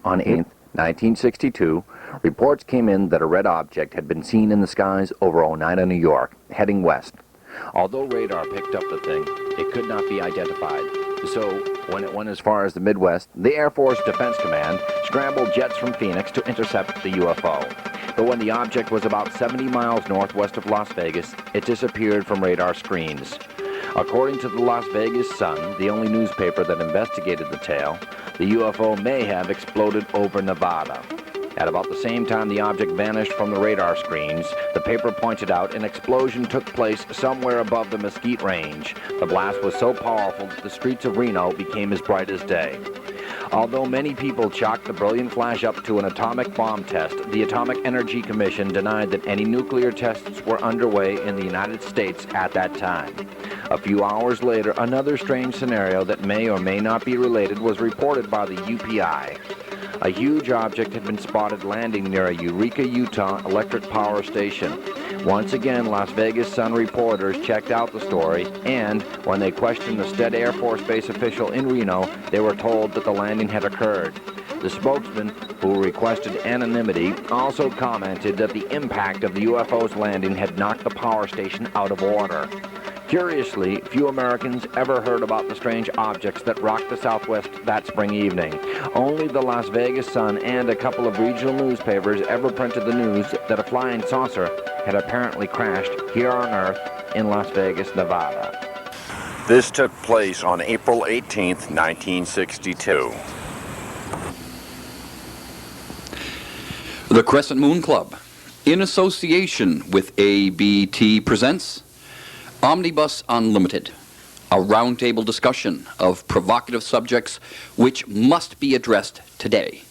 On 8th, 1962, reports came in that a red object had been seen in the skies over Oneida, New York, heading west. Although radar picked up the thing, it could not be identified. So, when it went as far as the Midwest, the Air Force Defense Command scrambled jets from Phoenix to intercept the UFO. But when the object was about 70 miles northwest of Las Vegas, it disappeared from radar screens. According to the Las Vegas Sun, the only newspaper that investigated the tale, the UFO may have exploded over Nevada. At about the same time the object vanished from the radar screens, the paper pointed out an explosion took place somewhere above the Mesquite Range. The blast was so powerful that the streets of Reno became as bright as day. Although many people chalked the brilliant flash up to an atomic bomb test, the Atomic Energy Commission denied that any nuclear tests were underway in the United States at that time. A few hours later, another strange scenario that may or may not be related was reported by the UPI. A huge object had been spotted landing near a Eureka, Utah electric power station. Once again, Las Vegas Sun reporters checked out the story, and when they questioned the Stead Air Force Base official in Reno, they were told that the landing had occurred. The spokesman, who requested anonymity, also commented that the impact of the UFO's landing had knocked the power station out of order. Curiously, few Americans ever heard about the strange objects that rocked the Southwest that spring evening. Only the Las Vegas Sun and a couple of regional newspapers ever printed the news that a flying saucer had apparently crashed here on Earth in Las Vegas, Nevada. This took place on April 18th, 1962. The Crescent Moon Club, in association with ABT, presents Omnibus Unlimited, a roundtable discussion of provocative subjects which must be addressed today.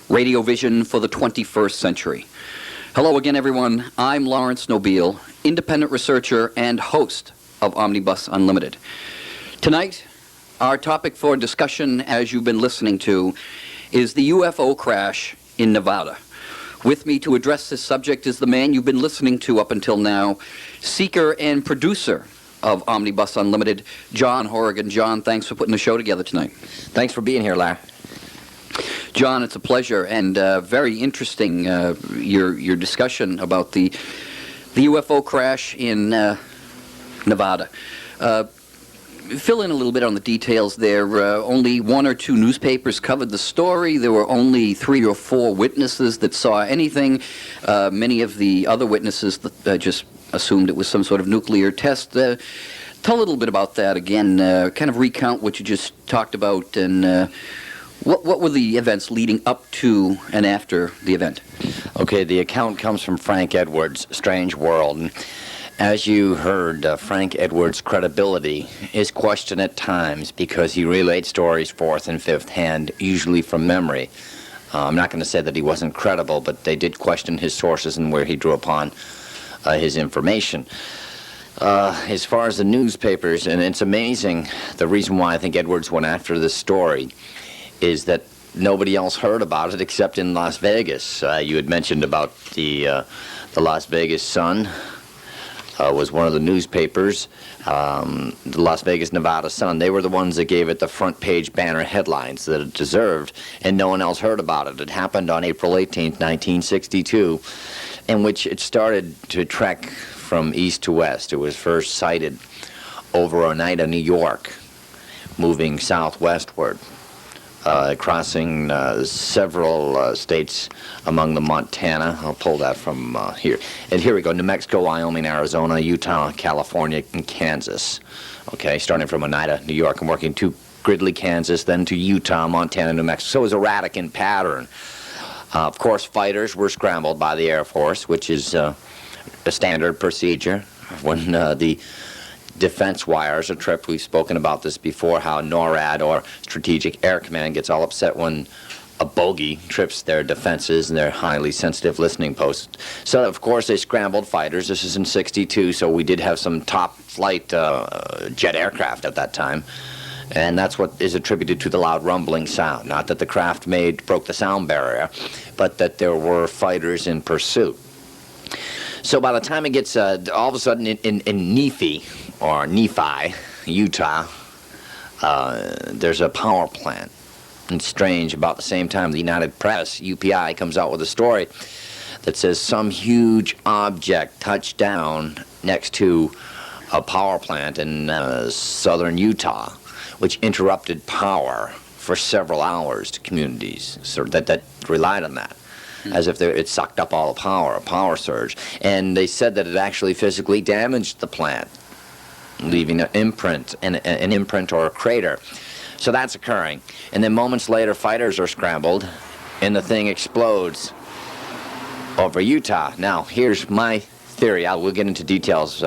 Radiovision for the 21st century. Hello again, everyone. I'm Laurence, Nobile, independent researcher and host of Omnibus Unlimited. Tonight, our topic for discussion, as you've been listening to, is the UFO crash in Nevada. With me to address this subject is the man you've been listening to up until now, seeker and producer of Omnibus Unlimited, John Horrigan. John, thanks for putting the show together tonight. Thanks for being here, Larry. John, it's a pleasure and very interesting, your discussion about the UFO crash in Nevada. Fill in a little bit on the details there. Only one or two newspapers covered the story. There were only 3 or 4 witnesses that saw anything. Many of the other witnesses just assumed it was some sort of nuclear test. Tell a little bit about that again. Kind of recount what you just talked about, and what were the events leading up to and after the event? Okay, the account comes from Frank Edwards' Strange World. As you heard, Frank Edwards' credibility is questioned at times because he relates stories fourth and fifth hand, usually from memory. I'm not going to say that he wasn't credible, but they did question his sources and where he drew upon his information. As far as the newspapers, and it's amazing, the reason why I think Edwards went after this story is that nobody else heard about it except in Las Vegas. You had mentioned about the Las Vegas Sun. Was one of the newspapers, the Las Vegas, Nevada Sun. They were the ones that gave it the front page banner headlines that it deserved, and no one else heard about it. It happened on April 18th, 1962, in which it started to trek from east to west. It was first sighted over Oneida, New York, moving southwestward, crossing several states among the Montana. I'll pull that from here. And here we go, New Mexico, Wyoming, Arizona, Utah, California, and Kansas. Okay, starting from Oneida, New York, and working to Gridley, Kansas, then to Utah, Montana, New Mexico. So it was erratic in pattern. Of course, fighters were scrambled by the Air Force, which is a standard procedure. When the defense wires are tripped, we've spoken about this before, how NORAD, or Strategic Air Command, gets all upset when a bogey trips their defenses and their highly sensitive listening posts. So, of course, they scrambled fighters. This is in '62, so we did have some top flight jet aircraft at that time. And that's what is attributed to the loud rumbling sound. Not that the craft broke the sound barrier, but that there were fighters in pursuit. So by the time it gets, all of a sudden in Nephi, or Utah, there's a power plant And strange, about the same time the United Press, UPI, comes out with a story that says some huge object touched down next to a power plant in southern Utah, which interrupted power for several hours to communities that relied on that, as if it sucked up all the power, a power surge. And they said that it actually physically damaged the plant, leaving an imprint, an imprint or a crater. So that's occurring. And then moments later, fighters are scrambled, and the thing explodes over Utah. Now, here's my theory. We'll get into details.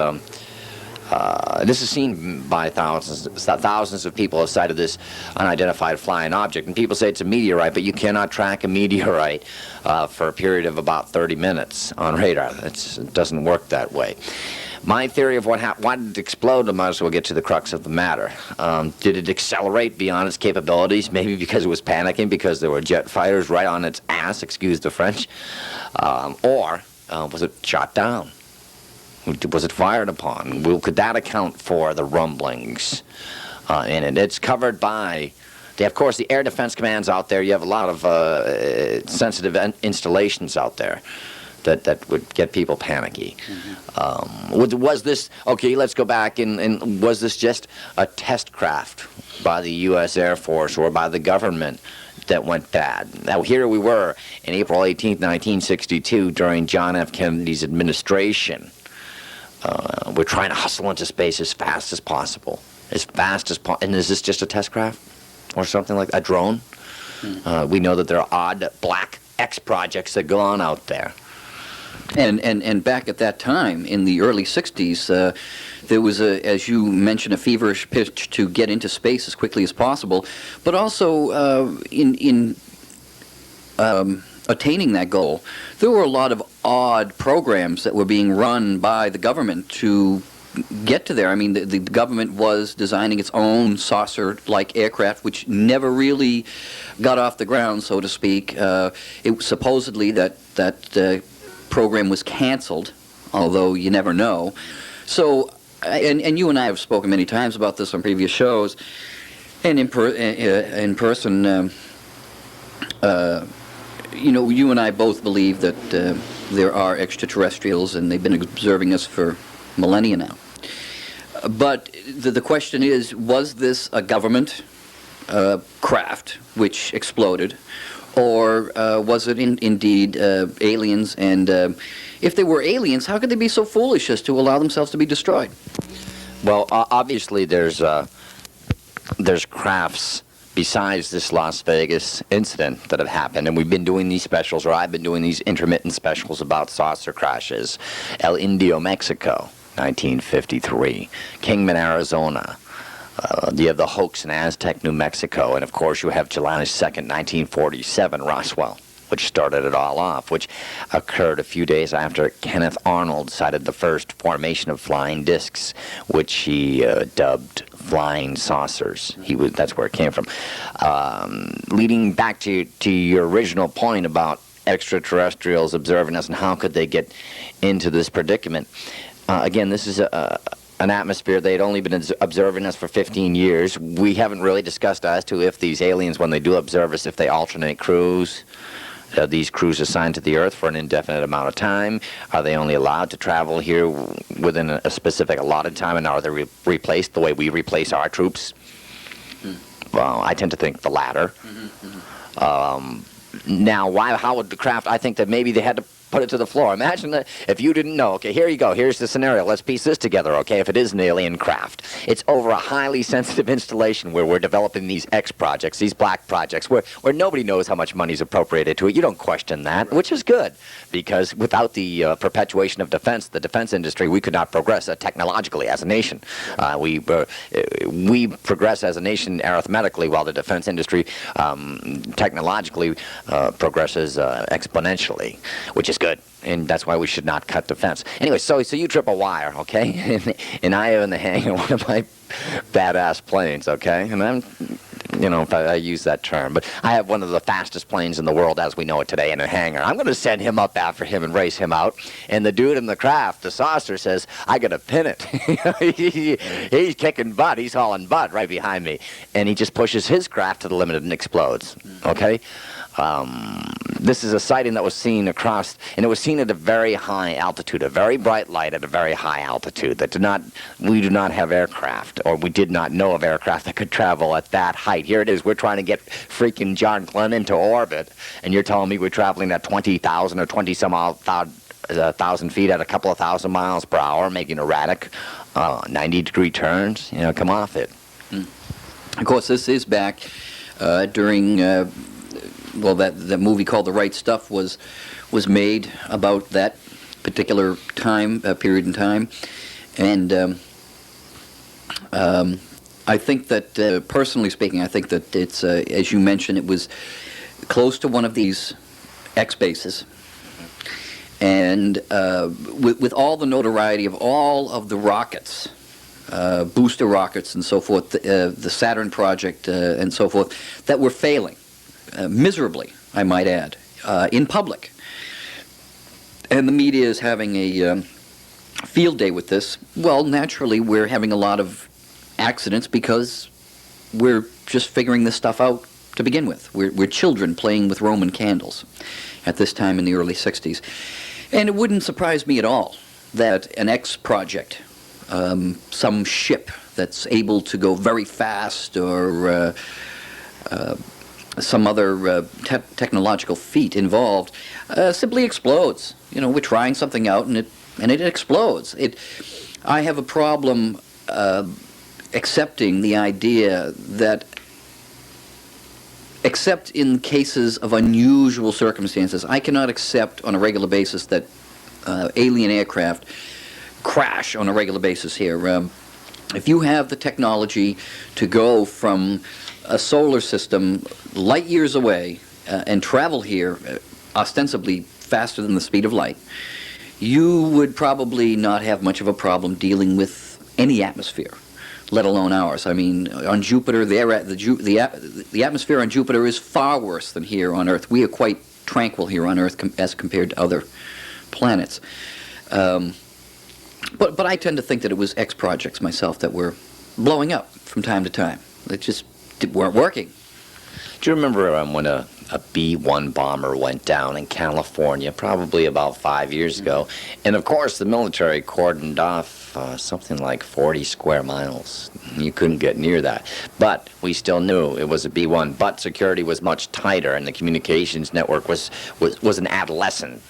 This is seen by thousands of people have cited this unidentified flying object. And people say it's a meteorite, but you cannot track a meteorite for a period of about 30 minutes on radar. It doesn't work that way. My theory of why did it explode, I might as well get to the crux of the matter. Did it accelerate beyond its capabilities? Maybe because it was panicking, because there were jet fighters right on its ass, excuse the French. Or was it shot down? Was it fired upon? Could that account for the rumblings in it? It's covered by, of course, the air defense commands out there. You have a lot of sensitive installations out there that would get people panicky. Was this, okay, let's go back, and was this just a test craft by the U.S. Air Force or by the government that went bad? Now, here we were in April 18th, 1962, during John F. Kennedy's administration. We're trying to hustle into space as fast as possible. And is this just a test craft? Or something like a drone? We know that there are odd black X projects that go on out there. And back at that time, in the early 60s, there was, as you mentioned, a feverish pitch to get into space as quickly as possible, but also in attaining that goal, there were a lot of odd programs that were being run by the government to get to there. I mean, the government was designing its own saucer-like aircraft, which never really got off the ground, so to speak. It supposedly that program was canceled, although you never know. So, and you and I have spoken many times about this on previous shows, and in person. You and I both believe that there are extraterrestrials, and they've been observing us for millennia now. But the question is, was this a government craft which exploded, or was it indeed aliens? And if they were aliens, how could they be so foolish as to allow themselves to be destroyed? Well, obviously there's crafts besides this Las Vegas incident that have happened, and we've been doing these specials, or I've been doing these intermittent specials about saucer crashes. El Indio, Mexico, 1953. Kingman, Arizona. You have the hoax in Aztec, New Mexico, and of course you have July 2nd, 1947, Roswell, which started it all off, which occurred a few days after Kenneth Arnold sighted the first formation of flying discs, which he dubbed flying saucers. That's where it came from. Leading back to your original point about extraterrestrials observing us and how could they get into this predicament. Again, this is an atmosphere. They'd only been observing us for 15 years. We haven't really discussed as to if these aliens, when they do observe us, if they alternate crews. These crews assigned to the Earth for an indefinite amount of time? Are they only allowed to travel here within a specific allotted time, and are they replaced the way we replace our troops? Well, I tend to think the latter. Now, how would the craft, I think that maybe they had to put it to the floor. Imagine that if you didn't know, okay, here you go, here's the scenario, let's piece this together, okay, if it is an alien craft. It's over a highly sensitive installation where we're developing these X projects, these black projects, where nobody knows how much money's appropriated to it. You don't question that, which is good, because without the perpetuation of defense, the defense industry, we could not progress technologically as a nation. We progress as a nation arithmetically, while the defense industry technologically progresses exponentially, which is good, and that's why we should not cut defense. Anyway, so you trip a wire, okay, and I am in the hang of one of my badass planes, okay, and I'm if I use that term. But I have one of the fastest planes in the world as we know it today in a hangar. I'm going to send him up after him and race him out. And the dude in the craft, the saucer, says, I got to pin it. He's kicking butt. He's hauling butt right behind me. And he just pushes his craft to the limit and explodes. Okay? This is a sighting that was seen across, and it was seen at a very high altitude, a very bright light at a very high altitude. We do not have aircraft, or we did not know of aircraft that could travel at that height. Here it is, we're trying to get freaking John Glenn into orbit, and you're telling me we're traveling at 20,000 or 20-some-odd thousand feet at a couple of thousand miles per hour, making erratic 90-degree turns. Come off it. Of course, this is back during... that movie called The Right Stuff was made about that particular time, period in time. And I think that, personally speaking, I think that it's, as you mentioned, it was close to one of these X bases. And with all the notoriety of all of the rockets, booster rockets and so forth, the Saturn project and so forth, that were failing. Miserably, I might add, in public. And the media is having a field day with this. Well, naturally, we're having a lot of accidents because we're just figuring this stuff out to begin with. We're children playing with Roman candles at this time in the early 60s. And it wouldn't surprise me at all that an X project, some ship that's able to go very fast or... some other technological feat involved simply explodes. We're trying something out and it explodes. I have a problem accepting the idea that, except in cases of unusual circumstances, I cannot accept on a regular basis that alien aircraft crash on a regular basis here. If you have the technology to go from a solar system light years away and travel here ostensibly faster than the speed of light, you would probably not have much of a problem dealing with any atmosphere, let alone ours. I mean, on Jupiter, the atmosphere on Jupiter is far worse than here on Earth. We are quite tranquil here on Earth as compared to other planets. But I tend to think that it was X projects myself that were blowing up from time to time. They just weren't working. Do you remember when a B-1 bomber went down in California, probably about 5 years ago? And of course, the military cordoned off something like 40 square miles. You couldn't get near that. But we still knew it was a B-1. But security was much tighter, and the communications network was an adolescent.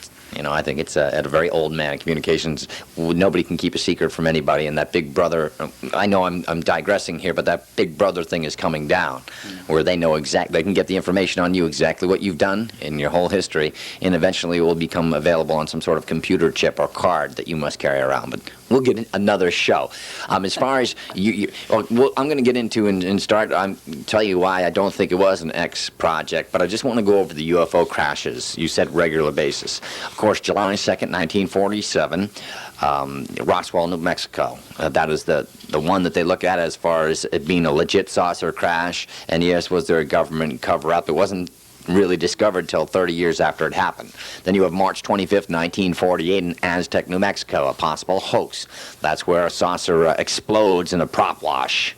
I think it's at a very old man. Communications, nobody can keep a secret from anybody, and that Big Brother, I know I'm digressing here, but that Big Brother thing is coming down, where they know they can get the information on you, exactly what you've done in your whole history, and eventually it will become available on some sort of computer chip or card that you must carry around. But we'll get in another show. As far as I'm going to get into and start, tell you why I don't think it was an X project, but I just want to go over the UFO crashes. You said regular basis. Of course, July 2nd, 1947, Roswell, New Mexico. That is the one that they look at as far as it being a legit saucer crash. And yes, was there a government cover-up? It wasn't really discovered till 30 years after it happened. Then you have March 25th, 1948 in Aztec, New Mexico, a possible hoax. That's where a saucer explodes in a prop wash.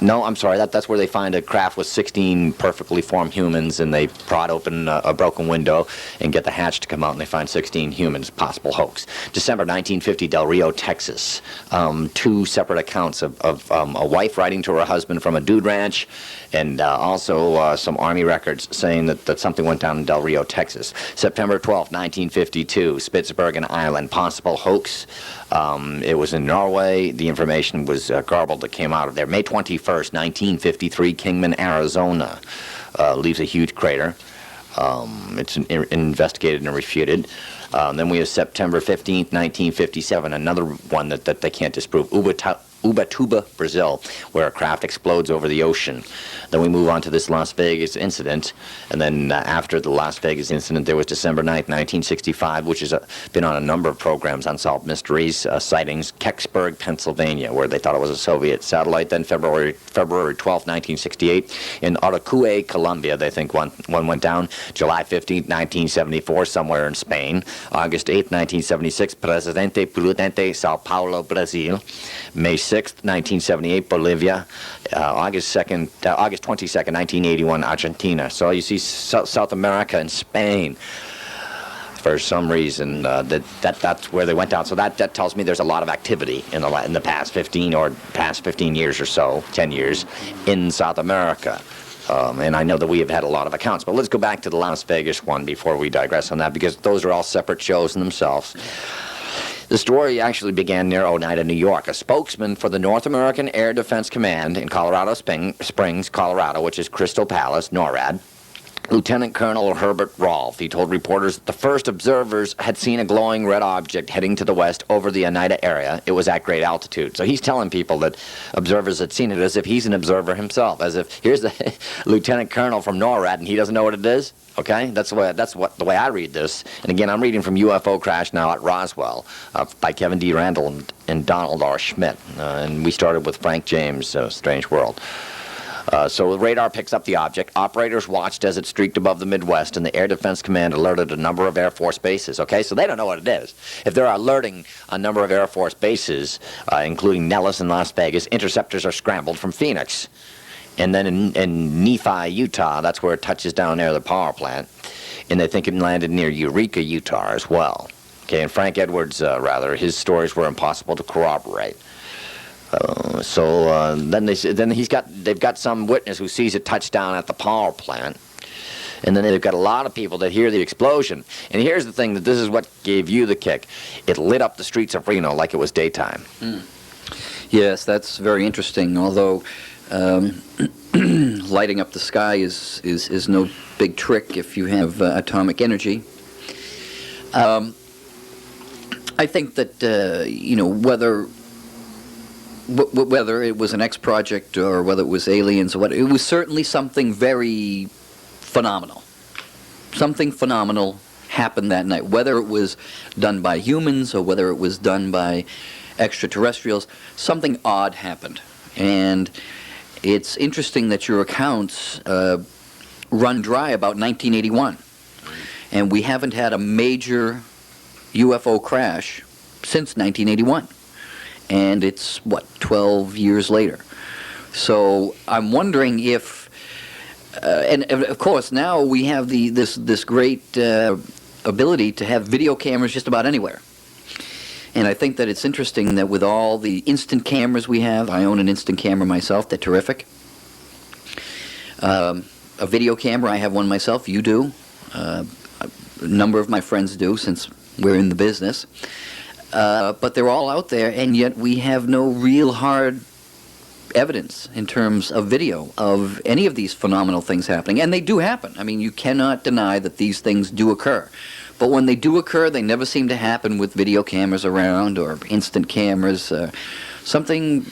No, I'm sorry, that's where they find a craft with 16 perfectly formed humans, and they prod open a broken window and get the hatch to come out, and they find 16 humans, possible hoax. December 1950, Del Rio, Texas. Two separate accounts of a wife writing to her husband from a dude ranch, and also some Army records saying that something went down in Del Rio, Texas. September 12th, 1952, Spitsbergen Island, possible hoax. It was in Norway. The information was garbled that came out of there. May 21st, 1953, Kingman, Arizona, leaves a huge crater. It's investigated and refuted. Then we have September 15th, 1957, another one that they can't disprove. Ubatuba, Brazil, where a craft explodes over the ocean. Then we move on to this Las Vegas incident, and then after the Las Vegas incident, there was December 9th, 1965, which has been on a number of programs, Unsolved Mysteries, sightings, Kecksburg, Pennsylvania, where they thought it was a Soviet satellite. Then February 12th, 1968, in Arequipa, Colombia, they think one went down. July 15th, 1974, somewhere in Spain. August 8th, 1976, Presidente Prudente, Sao Paulo, Brazil. May 6th, 1978, Bolivia. August 22nd, 1981, Argentina. So you see South America and Spain. For some reason, that's where they went down. So that tells me there's a lot of activity in the past 15 years or so, 10 years, in South America. And I know that we have had a lot of accounts. But let's go back to the Las Vegas one before we digress on that, because those are all separate shows in themselves. The story actually began near Oneida, New York. A spokesman for the North American Air Defense Command in Colorado Springs, Colorado, which is Crystal Palace, NORAD, Lieutenant Colonel Herbert Rolfe, he told reporters that the first observers had seen a glowing red object heading to the west over the Oneida area. It was at great altitude. So he's telling people that observers had seen it as if he's an observer himself, as if here's the Lieutenant Colonel from NORAD and he doesn't know what it is. Okay, that's the way I read this. And again, I'm reading from UFO Crash now at Roswell by Kevin D. Randall and Donald R. Schmidt. And we started with Frank James, Strange World. So the radar picks up the object. Operators watched as it streaked above the Midwest, and the Air Defense Command alerted a number of Air Force bases. Okay, so they don't know what it is. If they're alerting a number of Air Force bases, including Nellis and Las Vegas, interceptors are scrambled from Phoenix. And then in Nephi, Utah, that's where it touches down near the power plant. And they think it landed near Eureka, Utah as well. Okay, and Frank Edwards, his stories were impossible to corroborate. Then they've got some witness who sees it touch down at the power plant. And then they've got a lot of people that hear the explosion. And here's the thing, that this is what gave you the kick. It lit up the streets of Reno like it was daytime. Yes, that's very interesting, although lighting up the sky is no big trick if you have atomic energy. I think that, whether it was an X project or whether it was aliens or what, it was certainly something very phenomenal. Something phenomenal happened that night. Whether it was done by humans or whether it was done by extraterrestrials, something odd happened. And it's interesting that your accounts run dry about 1981. And we haven't had a major UFO crash since 1981. And it's, 12 years later. So I'm wondering if, and of course now we have this great ability to have video cameras just about anywhere. And I think that it's interesting that with all the instant cameras we have, I own an instant camera myself, they're terrific. A video camera, I have one myself, you do. A number of my friends do, since we're in the business. But they're all out there, and yet we have no real hard evidence in terms of video of any of these phenomenal things happening. And they do happen. I mean, you cannot deny that these things do occur. But when they do occur, they never seem to happen with video cameras around or instant cameras. Something...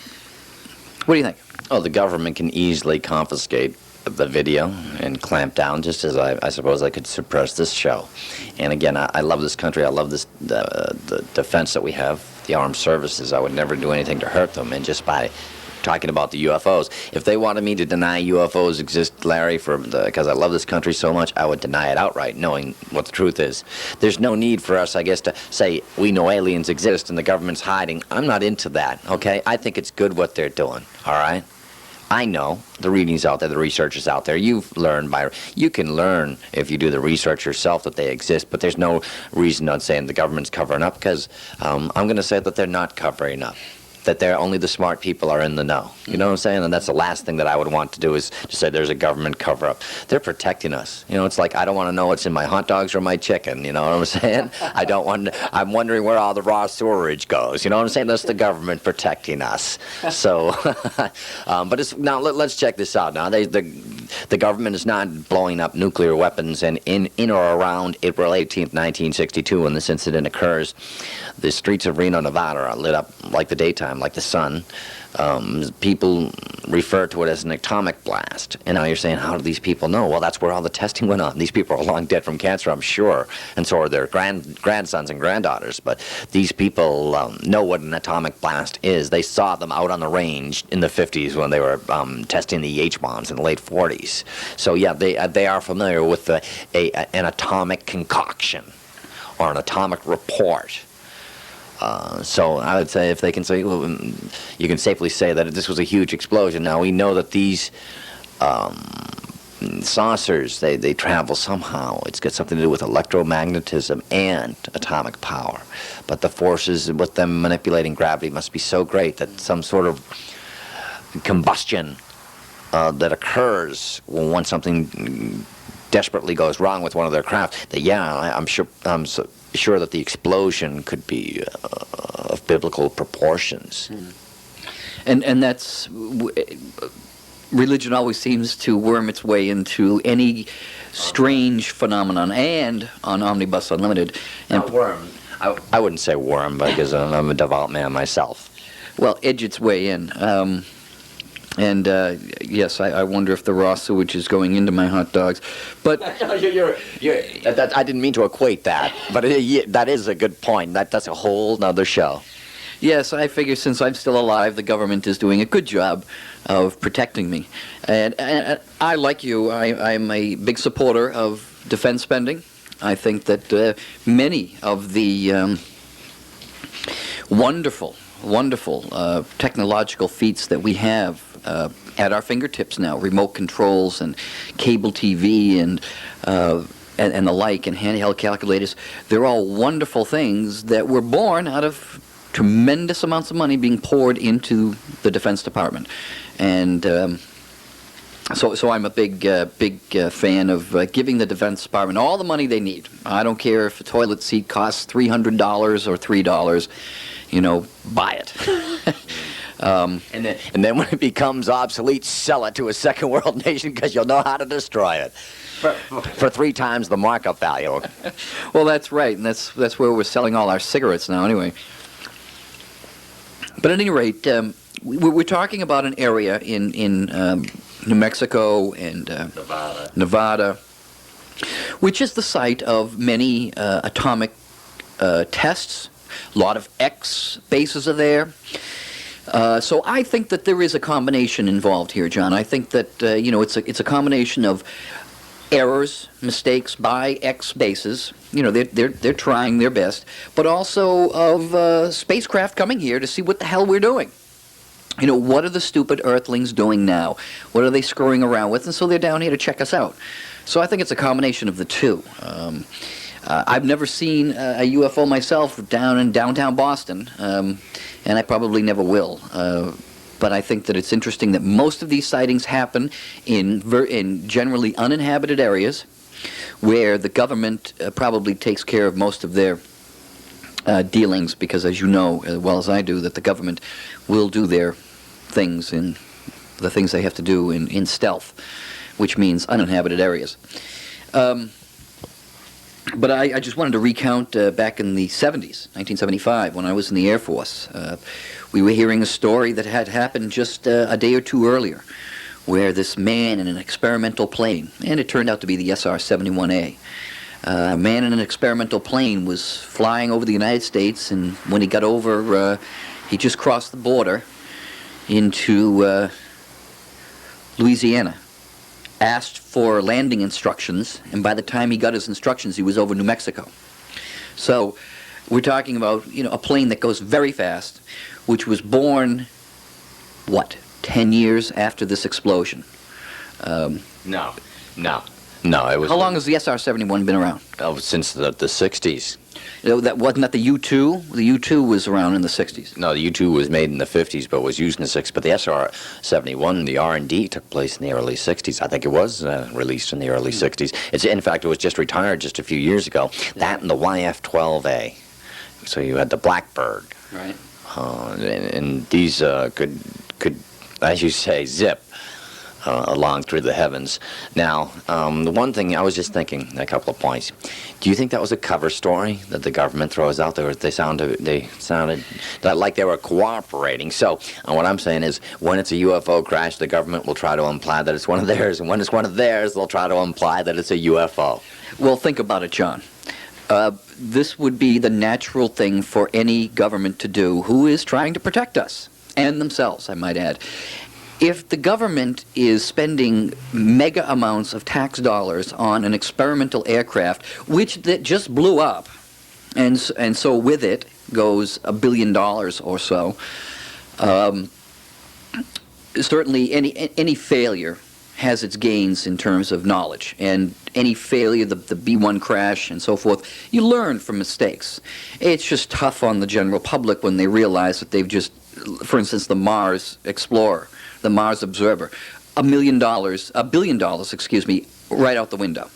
What do you think? Oh, the government can easily confiscate the video and clamp down, just as I suppose I could suppress this show. And again, I love this country. I love this the defense that we have, the armed services. I would never do anything to hurt them. And just by talking about the UFOs, if they wanted me to deny UFOs exist, Larry, because I love this country so much, I would deny it outright, knowing what the truth is. There's no need for us, I guess, to say we know aliens exist and the government's hiding. I'm not into that, okay? I think it's good what they're doing, all right? I know the readings out there, the research is out there. You can learn if you do the research yourself that they exist, but there's no reason on saying the government's covering up, because I'm going to say that they're not covering up, that they're only the smart people are in the know. You know what I'm saying? And that's the last thing that I would want to do, is to say there's a government cover-up. They're protecting us. You know, it's like I don't want to know what's in my hot dogs or my chicken. You know what I'm saying? I'm wondering where all the raw storage goes. You know what I'm saying? That's the government protecting us. So, but now let's check this out. Now the government is not blowing up nuclear weapons, and in or around April 18th, 1962, when this incident occurs, the streets of Reno, Nevada are lit up like the daytime, like the sun. People refer to it as an atomic blast. And now you're saying, how do these people know? Well, that's where all the testing went on. These people are long dead from cancer, I'm sure, and so are their grandsons and granddaughters. But these people know what an atomic blast is. They saw them out on the range in the 50s when they were testing the H-bombs in the late 40s. So yeah, they are familiar with an atomic concoction or an atomic report. So I would say if they can say, well, you can safely say that this was a huge explosion. Now we know that these saucers, they travel somehow. It's got something to do with electromagnetism and atomic power. But the forces with them manipulating gravity must be so great that some sort of combustion that occurs when something desperately goes wrong with one of their craft, that I'm sure that the explosion could be of biblical proportions. And that's religion always seems to worm its way into any strange phenomenon, and on Omnibus Unlimited. And Not worm. I wouldn't say worm, because I'm a devout man myself. Well, edge its way in. Yes, I wonder if the raw sewage is going into my hot dogs. But I didn't mean to equate that, but that is a good point. That's a whole nother show. yes, I figure since I'm still alive, the government is doing a good job of protecting me. And I, like you, I'm a big supporter of defense spending. I think that many of the wonderful technological feats that we have at our fingertips now, remote controls and cable TV and the like, and handheld calculators, they're all wonderful things that were born out of tremendous amounts of money being poured into the Defense Department. And so I'm a big fan of giving the Defense Department all the money they need. I don't care if a toilet seat costs $300 or $3. Buy it. And then when it becomes obsolete, sell it to a second world nation, because you'll know how to destroy it for 3 times the markup value. Well, that's right, and that's where we're selling all our cigarettes now, anyway. But at any rate, we're talking about an area in New Mexico and Nevada, which is the site of many atomic tests. A lot of X bases are there. So I think that there is a combination involved here, John. I think that it's a combination of errors, mistakes by X bases. They're trying their best, but also of spacecraft coming here to see what the hell we're doing. What are the stupid Earthlings doing now? What are they screwing around with? And so they're down here to check us out. So I think it's a combination of the two. I've never seen a UFO myself down in downtown Boston, and I probably never will. But I think that it's interesting that most of these sightings happen in generally uninhabited areas where the government probably takes care of most of their dealings, because as you know as well as I do, that the government will do their things in the things they have to do in stealth, which means uninhabited areas. But I just wanted to recount back in the 70s, 1975, when I was in the Air Force. We were hearing a story that had happened just a day or two earlier, where this man in an experimental plane, and it turned out to be the SR-71A, a man in an experimental plane was flying over the United States, and when he got over, he just crossed the border into Louisiana, asked for landing instructions, and by the time he got his instructions, he was over New Mexico. So we're talking about, a plane that goes very fast, which was born, 10 years after this explosion? No. It was. How long has the SR-71 been around? Since the 60s. Wasn't that the U-2? The U-2 was around in the 60s. No, the U-2 was made in the 50s, but was used in the 60s. But the SR-71, the R&D took place in the early 60s. I think it was released in the early 60s. In fact, it was just retired just a few years ago. That and the YF-12A. So you had the Blackbird. Right. And these could, as you say, zip. along through the heavens. Now, the one thing I was just thinking, a couple of points. Do you think that was a cover story that the government throws out there? They sounded like they were cooperating. So, what I'm saying is, when it's a UFO crash, the government will try to imply that it's one of theirs, and when it's one of theirs, they'll try to imply that it's a UFO. Well, think about it, John. This would be the natural thing for any government to do who is trying to protect us, and themselves, I might add. If the government is spending mega amounts of tax dollars on an experimental aircraft, which that just blew up, and so with it goes $1 billion or so, certainly any failure has its gains in terms of knowledge, and any failure, the B-1 crash and so forth, you learn from mistakes. It's just tough on the general public when they realize that they've just, for instance, the Mars Explorer, the Mars Observer, $1 billion, right out the window.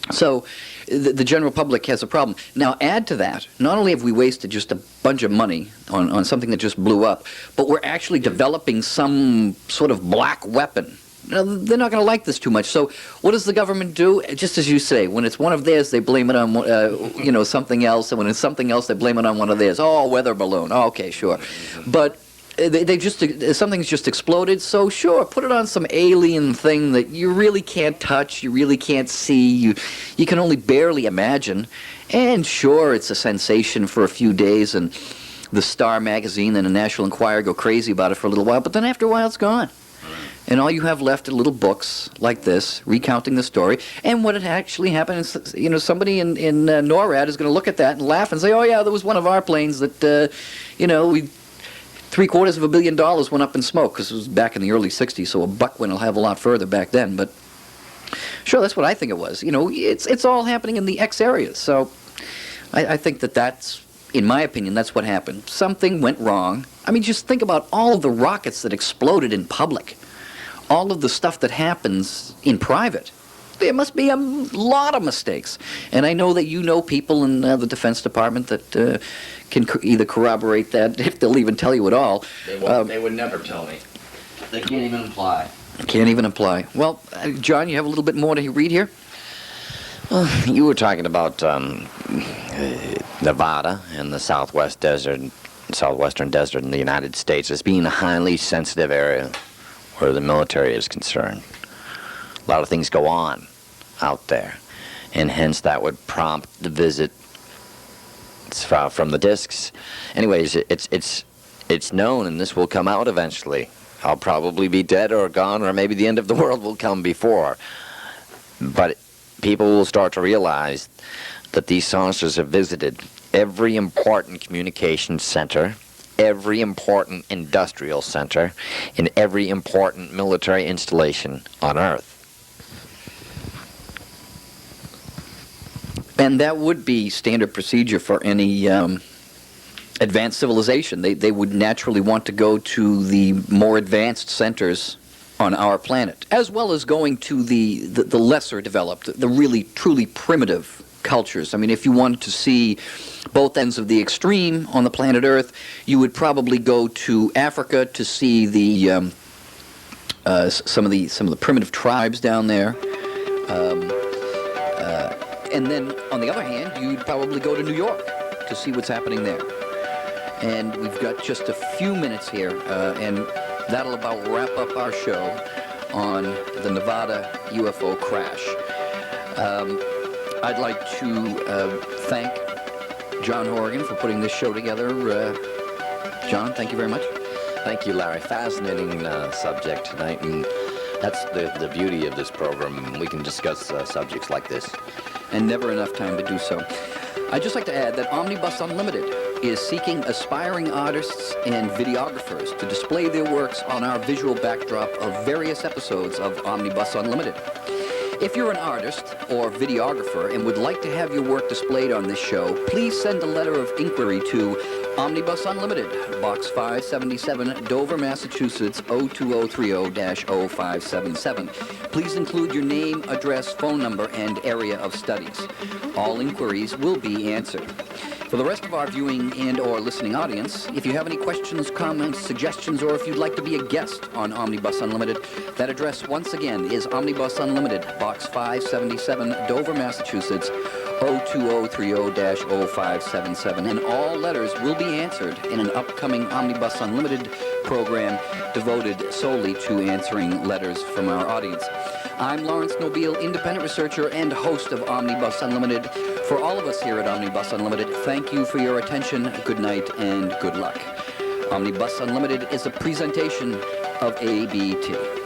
So the general public has a problem. Now add to that, not only have we wasted just a bunch of money on something that just blew up, but we're actually developing some sort of black weapon. Now, they're not going to like this too much. So what does the government do? Just as you say, when it's one of theirs, they blame it on something else, and when it's something else, they blame it on one of theirs. Oh, weather balloon. Oh, okay, sure. But something's just exploded, so sure, put it on some alien thing that you really can't touch, you really can't see, you can only barely imagine, and sure, it's a sensation for a few days, and the Star magazine and the National Enquirer go crazy about it for a little while, but then after a while it's gone. And all you have left are little books like this, recounting the story, and what had actually happened is, somebody in NORAD is going to look at that and laugh and say, oh yeah, there was one of our planes that, $750 million went up in smoke, because it was back in the early 60s, so a buck went will have a lot further back then. But sure, that's what I think it was. It's all happening in the X areas. So I think that's, in my opinion, that's what happened. Something went wrong. I mean, just think about all of the rockets that exploded in public, all of the stuff that happens in private. There must be a lot of mistakes. And I know that you know people in the Defense Department that can either corroborate that, if they'll even tell you at all. They would never tell me. They can't even imply. Can't even imply. Well, John, you have a little bit more to read here? Well, you were talking about Nevada and the southwestern desert in the United States as being a highly sensitive area where the military is concerned. A lot of things go on out there, and hence that would prompt the visit from the discs. Anyways, it's known, and this will come out eventually. I'll probably be dead or gone, or maybe the end of the world will come before. But people will start to realize that these saucers have visited every important communication center, every important industrial center, and every important military installation on Earth. And that would be standard procedure for any advanced civilization. They would naturally want to go to the more advanced centers on our planet, as well as going to the lesser developed, the really, truly primitive cultures. I mean, if you wanted to see both ends of the extreme on the planet Earth, you would probably go to Africa to see some of the primitive tribes down there. And then, on the other hand, you'd probably go to New York to see what's happening there. And we've got just a few minutes here, and that'll about wrap up our show on the Nevada UFO crash. I'd like to thank John Horrigan for putting this show together. John, thank you very much. Thank you, Larry. Fascinating subject tonight, and that's the beauty of this program. We can discuss subjects like this. And never enough time to do so. I'd just like to add that Omnibus Unlimited is seeking aspiring artists and videographers to display their works on our visual backdrop of various episodes of Omnibus Unlimited. If you're an artist or videographer and would like to have your work displayed on this show, please send a letter of inquiry to Omnibus Unlimited, Box 577, Dover, Massachusetts, 02030-0577. Please include your name, address, phone number, and area of studies. All inquiries will be answered. For the rest of our viewing and or listening audience, if you have any questions, comments, suggestions, or if you'd like to be a guest on Omnibus Unlimited, that address once again is Omnibus Unlimited, Box 577, Dover, Massachusetts, 02030-0577, and all letters will be answered in an upcoming Omnibus Unlimited program devoted solely to answering letters from our audience. I'm Laurence, Nobile, independent researcher and host of Omnibus Unlimited. For all of us here at Omnibus Unlimited, thank you for your attention, good night, and good luck. Omnibus Unlimited is a presentation of ABT.